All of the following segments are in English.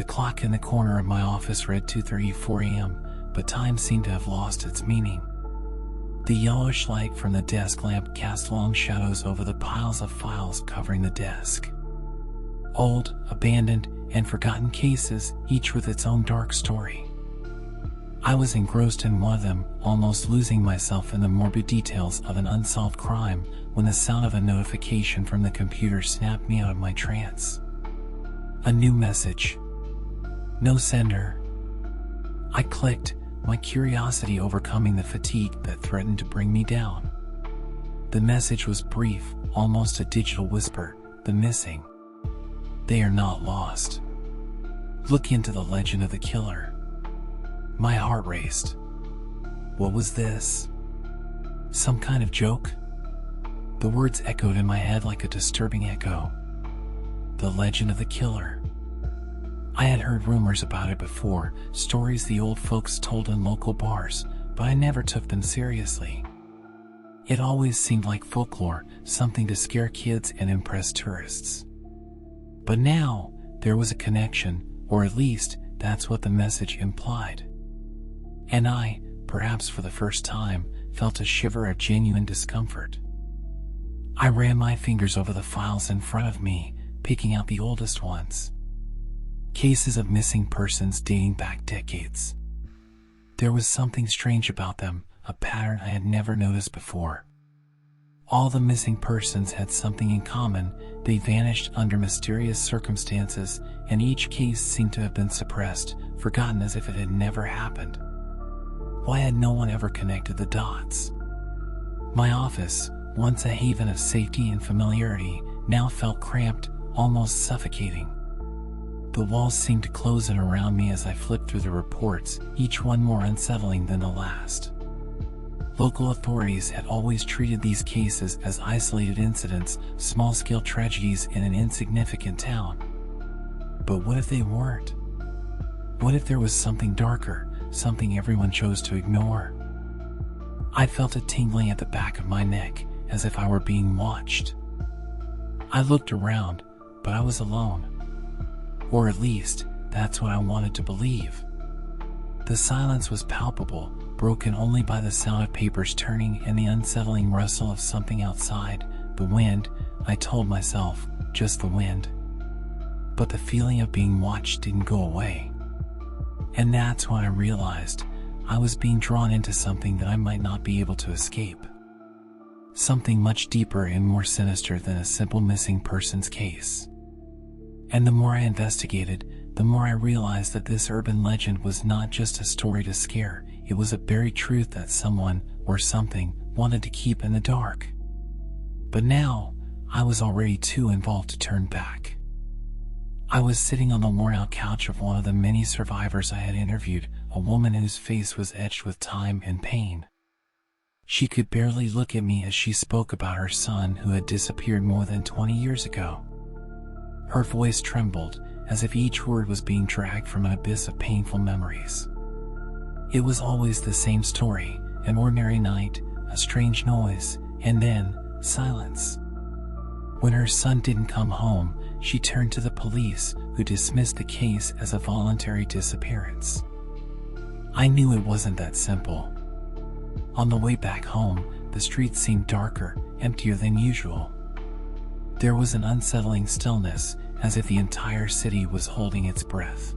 The clock in the corner of my office read 2:34 a.m., but time seemed to have lost its meaning. The yellowish light from the desk lamp cast long shadows over the piles of files covering the desk. Old, abandoned, and forgotten cases, each with its own dark story. I was engrossed in one of them, almost losing myself in the morbid details of an unsolved crime, when the sound of a notification from the computer snapped me out of my trance. A new message. No sender. I clicked, my curiosity overcoming the fatigue that threatened to bring me down. The message was brief, almost a digital whisper: the missing. They are not lost. Look into the legend of the killer. My heart raced. What was this? Some kind of joke? The words echoed in my head like a disturbing echo. The legend of the killer. I had heard rumors about it before, stories the old folks told in local bars, but I never took them seriously. It always seemed like folklore, something to scare kids and impress tourists. But now, there was a connection, or at least, that's what the message implied. And I, perhaps for the first time, felt a shiver of genuine discomfort. I ran my fingers over the files in front of me, picking out the oldest ones. Cases of missing persons dating back decades. There was something strange about them, a pattern I had never noticed before. All the missing persons had something in common: they vanished under mysterious circumstances, and each case seemed to have been suppressed, forgotten as if it had never happened. Why had no one ever connected the dots? My office, once a haven of safety and familiarity, now felt cramped, almost suffocating. The walls seemed to close in around me as I flipped through the reports, each one more unsettling than the last. Local authorities had always treated these cases as isolated incidents, small-scale tragedies in an insignificant town. But what if they weren't? What if there was something darker, something everyone chose to ignore? I felt a tingling at the back of my neck, as if I were being watched. I looked around, but I was alone. Or at least, that's what I wanted to believe. The silence was palpable, broken only by the sound of papers turning and the unsettling rustle of something outside. The wind, I told myself, just the wind. But the feeling of being watched didn't go away. And that's when I realized I was being drawn into something that I might not be able to escape. Something much deeper and more sinister than a simple missing persons case. And the more I investigated, the more I realized that this urban legend was not just a story to scare, it was a buried truth that someone, or something, wanted to keep in the dark. But now, I was already too involved to turn back. I was sitting on the worn-out couch of one of the many survivors I had interviewed, a woman whose face was etched with time and pain. She could barely look at me as she spoke about her son who had disappeared more than 20 years ago. Her voice trembled, as if each word was being dragged from an abyss of painful memories. It was always the same story: an ordinary night, a strange noise, and then silence. When her son didn't come home, she turned to the police, who dismissed the case as a voluntary disappearance. I knew it wasn't that simple. On the way back home, the streets seemed darker, emptier than usual. There was an unsettling stillness, as if the entire city was holding its breath.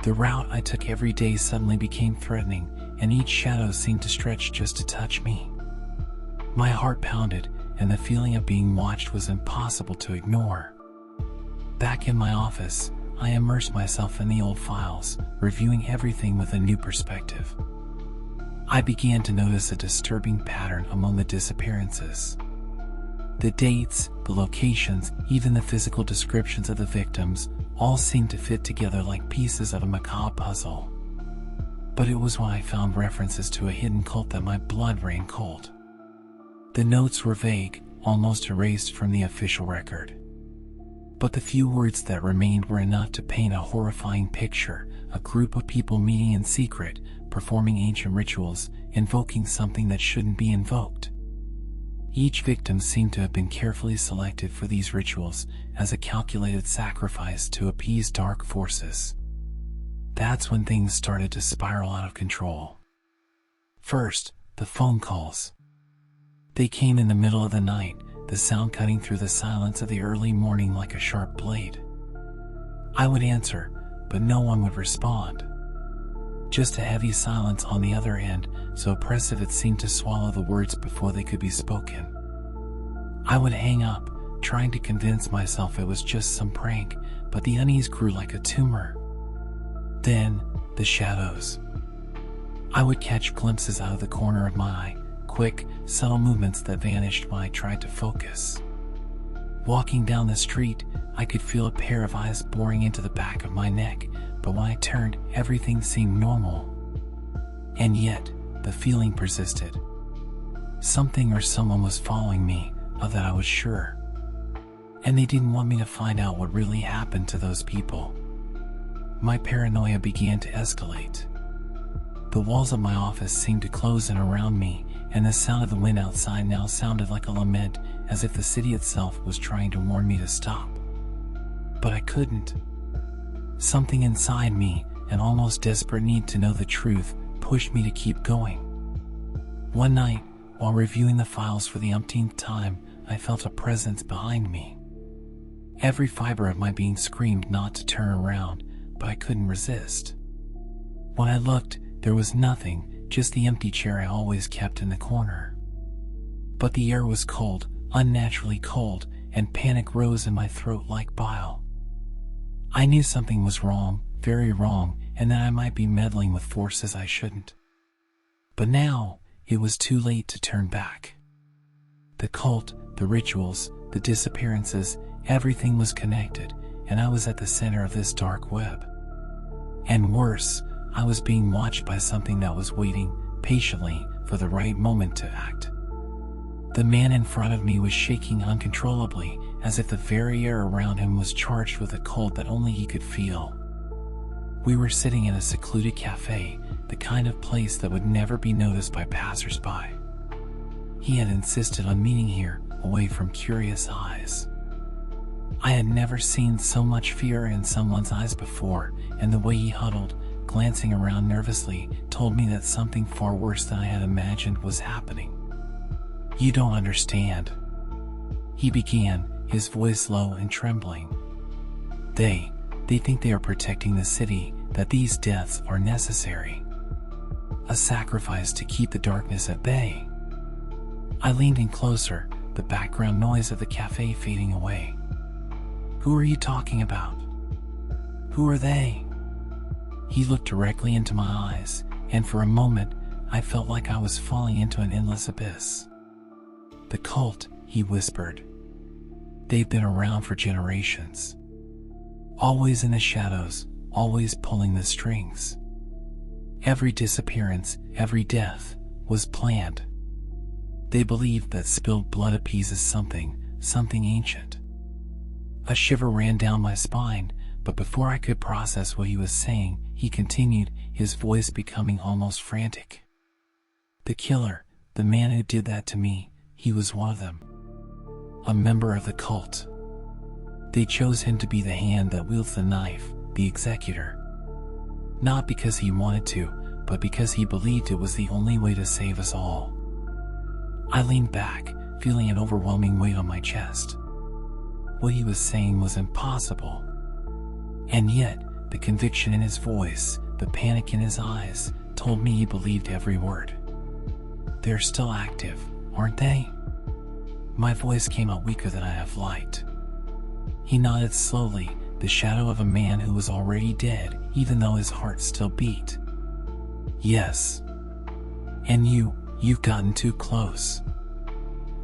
The route I took every day suddenly became threatening, and each shadow seemed to stretch just to touch me. My heart pounded, and the feeling of being watched was impossible to ignore. Back in my office, I immersed myself in the old files, reviewing everything with a new perspective. I began to notice a disturbing pattern among the disappearances. The dates, the locations, even the physical descriptions of the victims, all seemed to fit together like pieces of a macabre puzzle. But it was when I found references to a hidden cult that my blood ran cold. The notes were vague, almost erased from the official record. But the few words that remained were enough to paint a horrifying picture: a group of people meeting in secret, performing ancient rituals, invoking something that shouldn't be invoked. Each victim seemed to have been carefully selected for these rituals as a calculated sacrifice to appease dark forces. That's when things started to spiral out of control. First, the phone calls. They came in the middle of the night, the sound cutting through the silence of the early morning like a sharp blade. I would answer, but no one would respond. Just a heavy silence on the other end, so oppressive it seemed to swallow the words before they could be spoken. I would hang up, trying to convince myself it was just some prank, but the unease grew like a tumor. Then, the shadows. I would catch glimpses out of the corner of my eye, quick, subtle movements that vanished when I tried to focus. Walking down the street, I could feel a pair of eyes boring into the back of my neck, but when I turned, everything seemed normal. And yet, the feeling persisted. Something or someone was following me, of that I was sure. And they didn't want me to find out what really happened to those people. My paranoia began to escalate. The walls of my office seemed to close in around me, and the sound of the wind outside now sounded like a lament, as if the city itself was trying to warn me to stop. But I couldn't. Something inside me, an almost desperate need to know the truth, pushed me to keep going. One night, while reviewing the files for the umpteenth time, I felt a presence behind me. Every fiber of my being screamed not to turn around, but I couldn't resist. When I looked, there was nothing, just the empty chair I always kept in the corner. But the air was cold, unnaturally cold, and panic rose in my throat like bile. I knew something was wrong, very wrong, and that I might be meddling with forces I shouldn't. But now, it was too late to turn back. The cult, the rituals, the disappearances, everything was connected, and I was at the center of this dark web. And worse, I was being watched by something that was waiting, patiently, for the right moment to act. The man in front of me was shaking uncontrollably, as if the very air around him was charged with a cold that only he could feel. We were sitting in a secluded cafe, the kind of place that would never be noticed by passers-by. He had insisted on meeting here, away from curious eyes. I had never seen so much fear in someone's eyes before, and the way he huddled, glancing around nervously, told me that something far worse than I had imagined was happening. "You don't understand," he began, his voice low and trembling. They think they are protecting the city, that these deaths are necessary. A sacrifice to keep the darkness at bay." I leaned in closer, the background noise of the cafe fading away. "Who are you talking about? Who are they?" He looked directly into my eyes, and for a moment, I felt like I was falling into an endless abyss. "The cult," he whispered. "They've been around for generations. Always in the shadows, always pulling the strings. Every disappearance, every death, was planned. They believed that spilled blood appeases something ancient." A shiver ran down my spine, but before I could process what he was saying, he continued, his voice becoming almost frantic. "The killer, the man who did that to me, he was one of them. A member of the cult. They chose him to be the hand that wields the knife, the executor. Not because he wanted to, but because he believed it was the only way to save us all." I leaned back, feeling an overwhelming weight on my chest. What he was saying was impossible. And yet, the conviction in his voice, the panic in his eyes, told me he believed every word. "They're still active, aren't they?" My voice came out weaker than I have liked. He nodded slowly, the shadow of a man who was already dead, even though his heart still beat. "Yes. And you've gotten too close.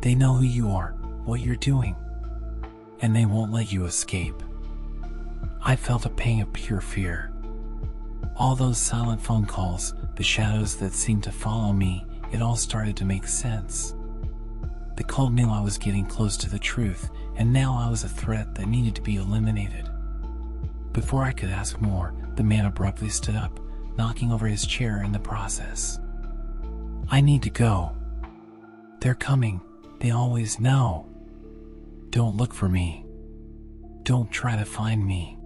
They know who you are, what you're doing. And they won't let you escape." I felt a pang of pure fear. All those silent phone calls, the shadows that seemed to follow me, it all started to make sense. The cult knew I was getting close to the truth, and now I was a threat that needed to be eliminated. Before I could ask more, the man abruptly stood up, knocking over his chair in the process. "I need to go. They're coming," They always know. Don't look for me. Don't try to find me.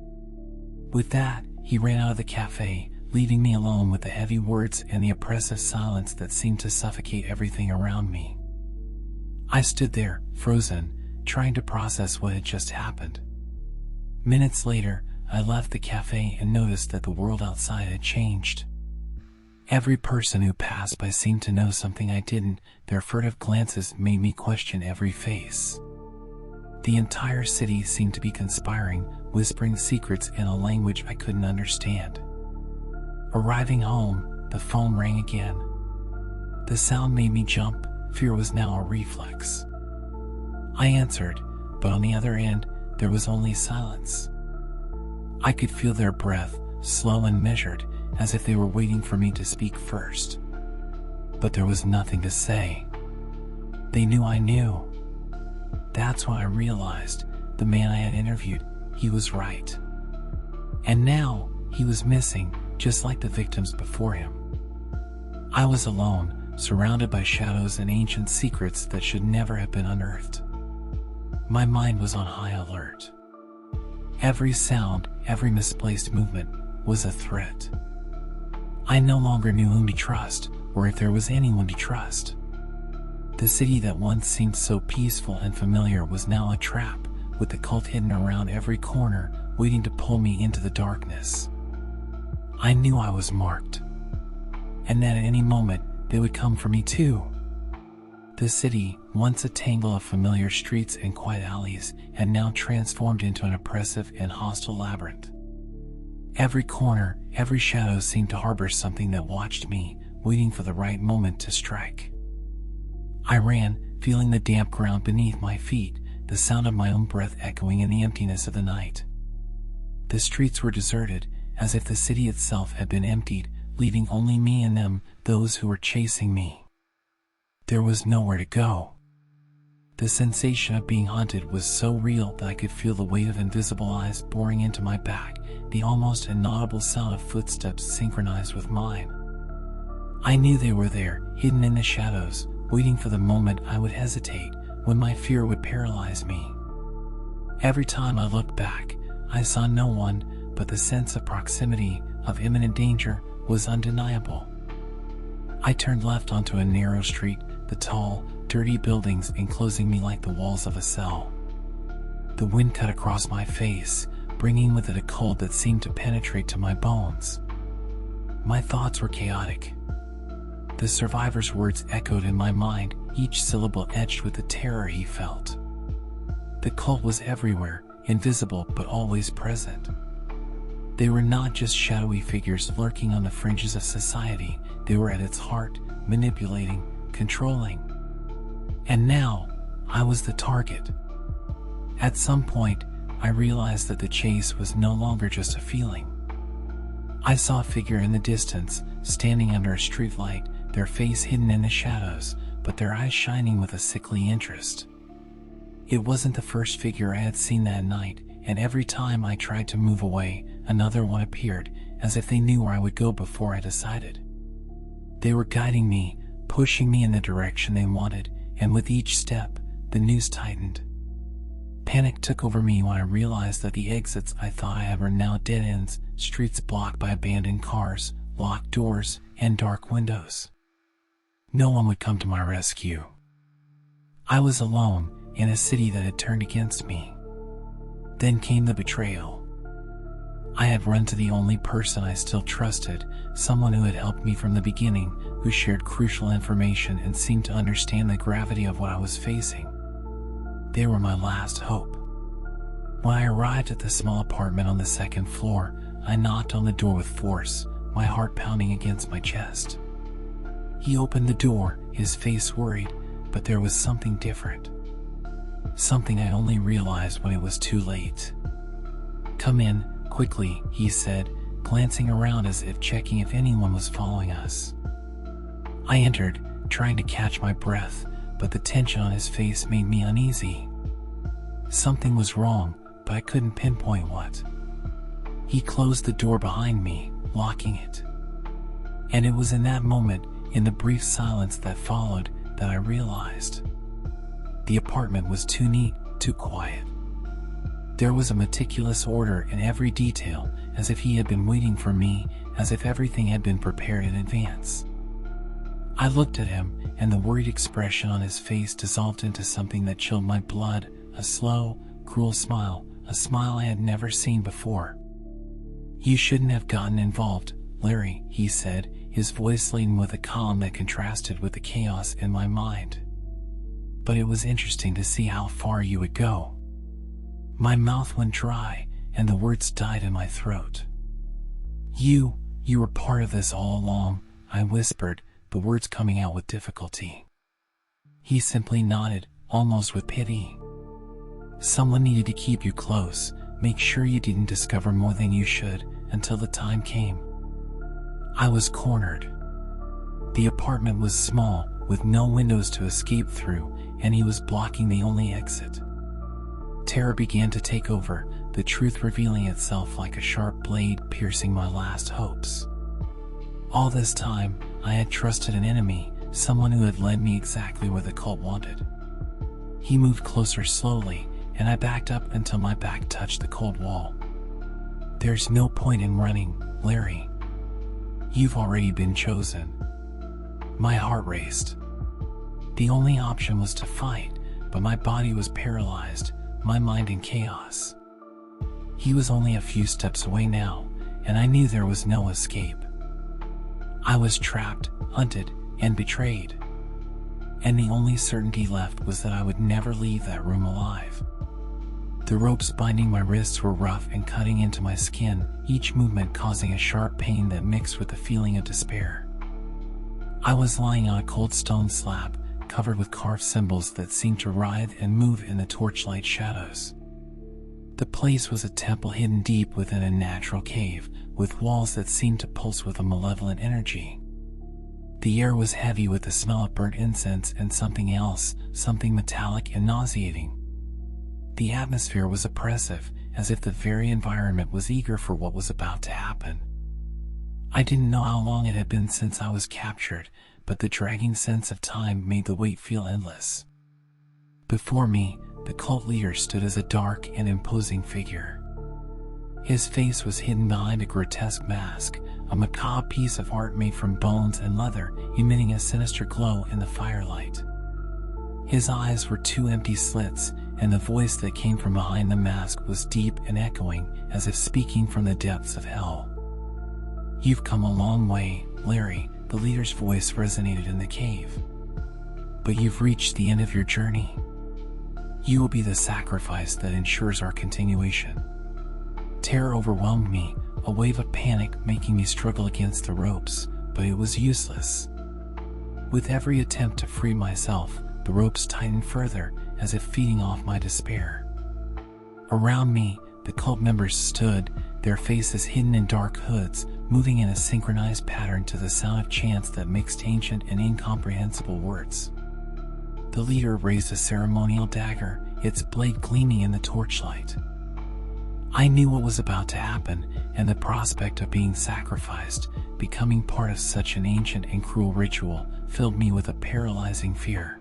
With that, he ran out of the cafe, leaving me alone with the heavy words and the oppressive silence that seemed to suffocate everything around me. I stood there, frozen, trying to process what had just happened. Minutes later, I left the cafe and noticed that the world outside had changed. Every person who passed by seemed to know something I didn't. Their furtive glances made me question every face. The entire city seemed to be conspiring, whispering secrets in a language I couldn't understand. Arriving home, the phone rang again. The sound made me jump. Fear was now a reflex. I answered, but on the other end, there was only silence. I could feel their breath, slow and measured, as if they were waiting for me to speak first. But there was nothing to say. They knew I knew. That's when I realized the man I had interviewed, he was right. And now, he was missing, just like the victims before him. I was alone, surrounded by shadows and ancient secrets that should never have been unearthed. My mind was on high alert. Every sound, every misplaced movement was a threat. I no longer knew whom to trust, or if there was anyone to trust. The city that once seemed so peaceful and familiar was now a trap, with the cult hidden around every corner, waiting to pull me into the darkness. I knew I was marked, and that at any moment they would come for me too. The city, once a tangle of familiar streets and quiet alleys, had now transformed into an oppressive and hostile labyrinth. Every corner, every shadow seemed to harbor something that watched me, waiting for the right moment to strike. I ran, feeling the damp ground beneath my feet, the sound of my own breath echoing in the emptiness of the night. The streets were deserted, as if the city itself had been emptied, leaving only me and them, those who were chasing me. There was nowhere to go. The sensation of being haunted was so real that I could feel the weight of invisible eyes boring into my back, the almost inaudible sound of footsteps synchronized with mine. I knew they were there, hidden in the shadows, waiting for the moment I would hesitate, when my fear would paralyze me. Every time I looked back, I saw no one, but the sense of proximity, of imminent danger, was undeniable. I turned left onto a narrow street, the tall, dirty buildings enclosing me like the walls of a cell. The wind cut across my face, bringing with it a cold that seemed to penetrate to my bones. My thoughts were chaotic. The survivor's words echoed in my mind, each syllable etched with the terror he felt. The cult was everywhere, invisible but always present. They were not just shadowy figures lurking on the fringes of society, they were at its heart, manipulating, controlling. And now, I was the target. At some point, I realized that the chase was no longer just a feeling. I saw a figure in the distance, standing under a streetlight, their face hidden in the shadows, but their eyes shining with a sickly interest. It wasn't the first figure I had seen that night, and every time I tried to move away, another one appeared, as if they knew where I would go before I decided. They were guiding me, pushing me in the direction they wanted, and with each step, the noose tightened. Panic took over me when I realized that the exits I thought I had were now dead ends, streets blocked by abandoned cars, locked doors, and dark windows. No one would come to my rescue. I was alone, in a city that had turned against me. Then came the betrayal. I had run to the only person I still trusted, someone who had helped me from the beginning, who shared crucial information and seemed to understand the gravity of what I was facing. They were my last hope. When I arrived at the small apartment on the second floor, I knocked on the door with force, my heart pounding against my chest. He opened the door, his face worried, but there was something different. Something I only realized when it was too late. "Come in, quickly," he said, glancing around as if checking if anyone was following us. I entered, trying to catch my breath, but the tension on his face made me uneasy. Something was wrong, but I couldn't pinpoint what. He closed the door behind me, locking it. And it was in that moment, in the brief silence that followed, that I realized. The apartment was too neat, too quiet. There was a meticulous order in every detail, as if he had been waiting for me, as if everything had been prepared in advance. I looked at him, and the worried expression on his face dissolved into something that chilled my blood, a slow, cruel smile, a smile I had never seen before. "You shouldn't have gotten involved, Larry," he said, his voice laden with a calm that contrasted with the chaos in my mind. "But it was interesting to see how far you would go." My mouth went dry, and the words died in my throat. You were part of this all along," I whispered, the words coming out with difficulty. He simply nodded, almost with pity. "Someone needed to keep you close, make sure you didn't discover more than you should, until the time came." I was cornered. The apartment was small, with no windows to escape through, and he was blocking the only exit. Terror began to take over, the truth revealing itself like a sharp blade piercing my last hopes. All this time, I had trusted an enemy, someone who had led me exactly where the cult wanted. He moved closer slowly, and I backed up until my back touched the cold wall. "There's no point in running, Larry. You've already been chosen." My heart raced. The only option was to fight, but my body was paralyzed, my mind in chaos. He was only a few steps away now, and I knew there was no escape. I was trapped, hunted, and betrayed. And the only certainty left was that I would never leave that room alive. The ropes binding my wrists were rough and cutting into my skin, each movement causing a sharp pain that mixed with the feeling of despair. I was lying on a cold stone slab, covered with carved symbols that seemed to writhe and move in the torchlight shadows. The place was a temple hidden deep within a natural cave, with walls that seemed to pulse with a malevolent energy. The air was heavy with the smell of burnt incense and something else, something metallic and nauseating. The atmosphere was oppressive, as if the very environment was eager for what was about to happen. I didn't know how long it had been since I was captured, but the dragging sense of time made the wait feel endless. Before me, the cult leader stood as a dark and imposing figure. His face was hidden behind a grotesque mask, a macabre piece of art made from bones and leather, emitting a sinister glow in the firelight. His eyes were two empty slits, and the voice that came from behind the mask was deep and echoing, as if speaking from the depths of hell. "You've come a long way, Larry," the leader's voice resonated in the cave. "But you've reached the end of your journey. You will be the sacrifice that ensures our continuation." Terror overwhelmed me, a wave of panic making me struggle against the ropes, but it was useless. With every attempt to free myself, the ropes tightened further, as if feeding off my despair. Around me, the cult members stood, their faces hidden in dark hoods, moving in a synchronized pattern to the sound of chants that mixed ancient and incomprehensible words. The leader raised a ceremonial dagger, its blade gleaming in the torchlight. I knew what was about to happen, and the prospect of being sacrificed, becoming part of such an ancient and cruel ritual, filled me with a paralyzing fear.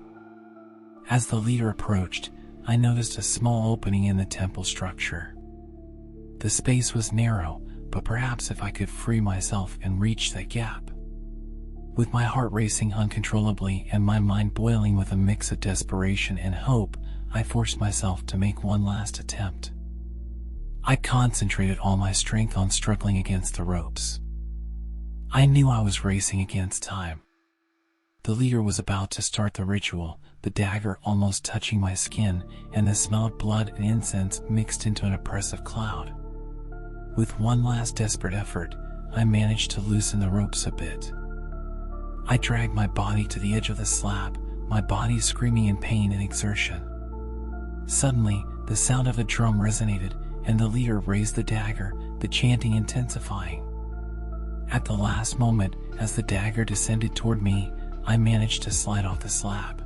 As the leader approached, I noticed a small opening in the temple structure. The space was narrow, but perhaps if I could free myself and reach that gap. With my heart racing uncontrollably and my mind boiling with a mix of desperation and hope, I forced myself to make one last attempt. I concentrated all my strength on struggling against the ropes. I knew I was racing against time. The leader was about to start the ritual, the dagger almost touching my skin, and the smell of blood and incense mixed into an oppressive cloud. With one last desperate effort, I managed to loosen the ropes a bit. I dragged my body to the edge of the slab, my body screaming in pain and exertion. Suddenly, the sound of a drum resonated, and the leader raised the dagger, the chanting intensifying. At the last moment, as the dagger descended toward me, I managed to slide off the slab.